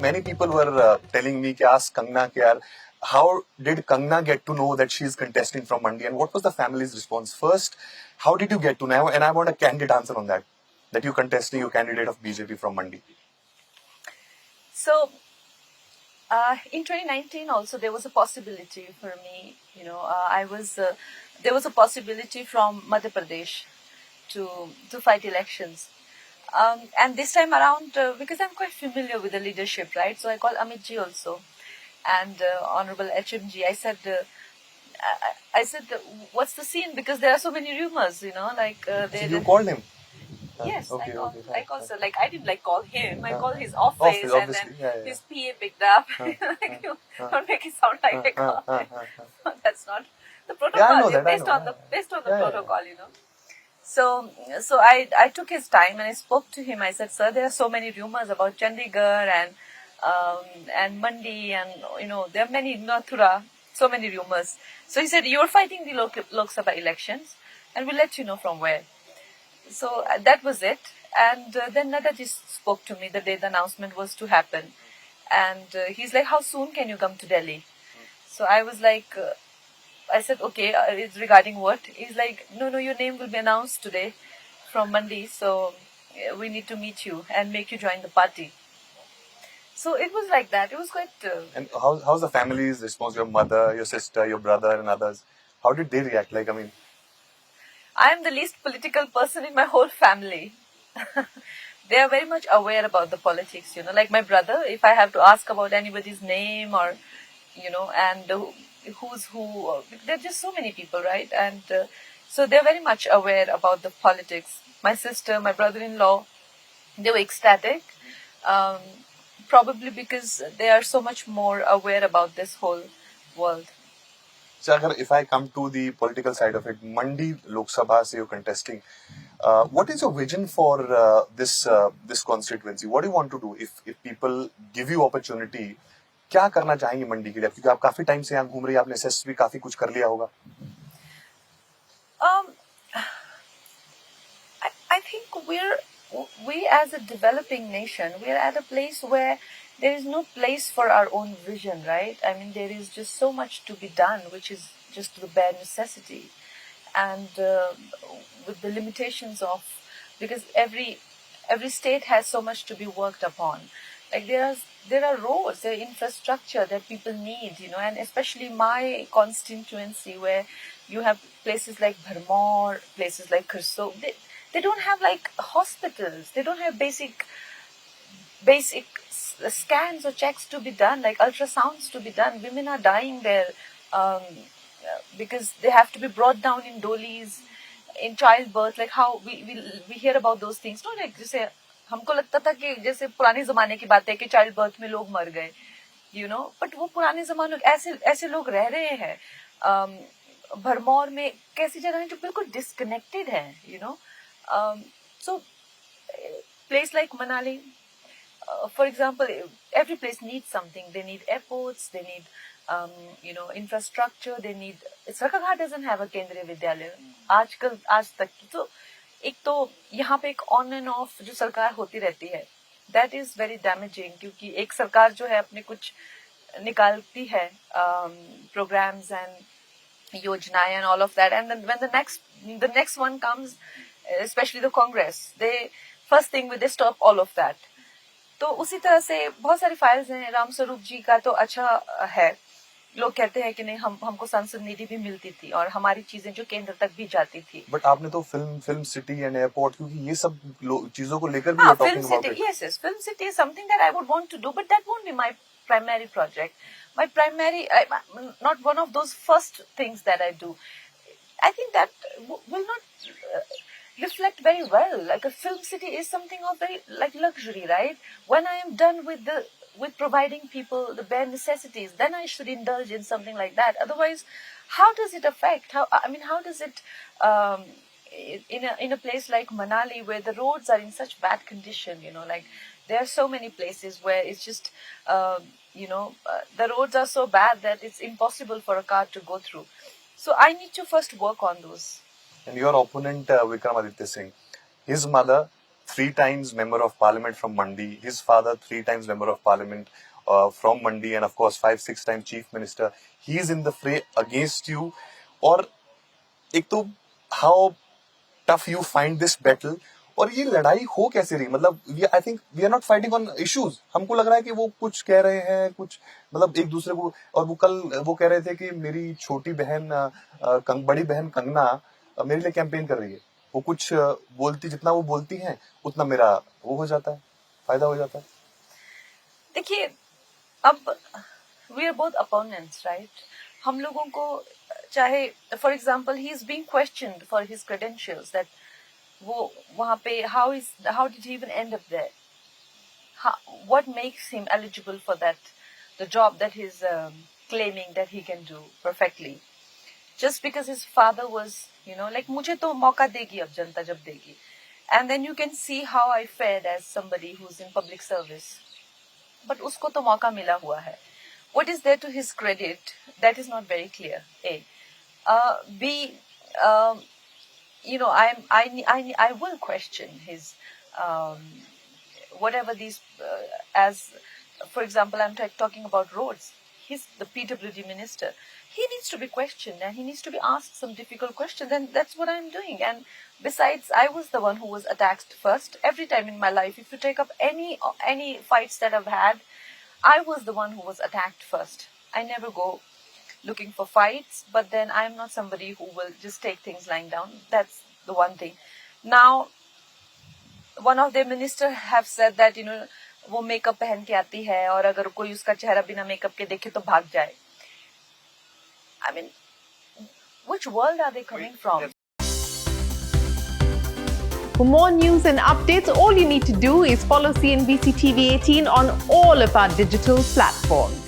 many people were telling me, कि ask Kangna, कि यार, how did Kangna get to know that she's contesting from Mandi, and what was the family's response? First, how did you get to know? And I want a candid answer on that. That you contesting, you candidate of BJP from Mandi. So, in 2019 also there was a possibility for me, there was a possibility from Madhya Pradesh to fight elections. And this time around, because I'm quite familiar with the leadership, right? So I called Amit ji also, and Honorable HMG. I said, what's the scene? Because there are so many rumors, So you called him? Yes, okay, I called, so like I didn't like call him. I called his Office, office, and then obviously, yeah. his PA picked up. Like, don't make it sound like I called him. That's not the protocol. Yeah, I know that, Based I know, on the yeah. protocol. So I took his time and I spoke to him. I said, sir, there are so many rumors about Chandigarh and Mandi, and there are many, Nathura, so many rumors. So he said, you're fighting the Lok Sabha elections, and we'll let you know from where. So that was it. And then Nadaji spoke to me the day the announcement was to happen. And he's like, how soon can you come to Delhi? So I was like, I said, okay, it's regarding what? He's like, no, your name will be announced today from Mandi. So we need to meet you and make you join the party. So it was like that. It was quite... And how's the family's response? Your mother, your sister, your brother and others. How did they react? Like, I mean... I am the least political person in my whole family. They are very much aware about the politics, like my brother. If I have to ask about anybody's name or, and who's who, there are just so many people, right? And so they're very much aware about the politics. My sister, my brother-in-law, they were ecstatic, um, probably because they are so much more aware about this whole world. So, if I come to the political side of it, Mandi Lok Sabha se you're contesting. What is your vision for this constituency? What do you want to do if people give you opportunity? क्या करना चाहेंगे मंडी के लिए? क्योंकि आप काफी time से यहाँ घूम रही हैं, आपने सेस भी काफी कुछ कर लिया होगा. I think we as a developing nation, we're at a place where there is no place for our own vision, right? I mean, there is just so much to be done, which is just the bare necessity. And with the limitations of, because every state has so much to be worked upon. Like there are roads, there are infrastructure that people need, and especially my constituency where you have places like Bharmor, places like Kurso. They don't have like hospitals. They don't have basic scans or checks to be done, like ultrasounds to be done. Women are dying there because they have to be brought down in dolis in childbirth. Like how we hear about those things. No, like जैसे हमको लगता था कि जैसे पुराने जमाने की बात है कि चाइल्ड बर्थ में लोग मर गए, बट वो पुराने जमाने ऐसे लोग रह रहे हैं भरमौर में, कैसी जगह है जो बिल्कुल डिस्कनेक्टेड है, so place like Manali, for example, every place needs something. They need airports, they need infrastructure, they need... Sarkarghat doesn't have a Kendriya Vidyalaya आज तक की. तो एक तो यहाँ पे एक ऑन एंड ऑफ जो सरकार होती रहती है, that is very damaging, क्योंकि एक सरकार जो है अपने कुछ निकालती है programs and योजनाएं and all of that, and then when the next one comes, especially the Congress, they first thing they stop all of that. तो उसी तरह से बहुत सारी फाइल्स हैं. रामस्वरूप जी का तो अच्छा है, लोग कहते हैं कि नहीं, हमको संसद निधि भी मिलती थी और हमारी चीजें जो केंद्र तक भी जाती थी. बट आपने तो फिल्म सिटी एंड एयरपोर्ट, क्योंकि ये सब चीजों को लेकर भी talking about it. Yes, film city is something that I would want to do, but that won't be my primary project. My primary, not one of those first things that I do. I think that will not reflect very well. Like a film city is something of very like luxury, right? When I am done with providing people the bare necessities, then I should indulge in something like that. Otherwise, how does it affect? How does it in a place like Manali where the roads are in such bad condition? Like there are so many places where it's just the roads are so bad that it's impossible for a car to go through. So I need to first work on those. And your opponent, Vikramaditya Singh, his mother 3 times member of parliament from Mandi, his father 3 times member of parliament from Mandi, and of course 5-6 times chief minister. He is in the fray against you. और एक तो how tough you find this battle, और ये लड़ाई हो कैसे रही? मतलब I think we are not fighting on issues. हमको लग रहा है कि वो कुछ कह रहे हैं, कुछ मतलब एक दूसरे को. और वो कल वो कह रहे थे कि मेरी छोटी बहन बड़ी बहन कंगना मेरे लिए कैंपेन कर रही है. वो कुछ बोलती, जितना वो बोलती हैं उतना मेरा वो हो जाता है, फायदा हो जाता है. देखिए, अब we are both opponents, right? हम लोगों को चाहे, for example, he is being questioned for his credentials, that वो वहां पे how did he even end up there, what makes him eligible for the job that he's claiming that he can do perfectly, just because his father was, like, मुझे तो मौका देगी अब जनता जब देगी. And then you can see how I fared as somebody who's in public service. But उसको तो मौका मिला हुआ है. What is there to his credit? That is not very clear. A. B. I will question his whatever these as, for example, I'm talking about roads. He's the PWD minister. He needs to be questioned and he needs to be asked some difficult questions, and that's what I'm doing. And besides, I was the one who was attacked first. Every time in my life, if you take up any fights that I've had, I was the one who was attacked first. I never go looking for fights, but then I'm not somebody who will just take things lying down. That's the one thing. Now, one of their minister have said that, वो makeup पहन के आती है और अगर कोई उसका चेहरा बिना मेकअप के देखे तो भाग जाए. I mean, which world are they coming from? For more news and updates, all you need to do is follow CNBC TV 18 on all of our digital platforms.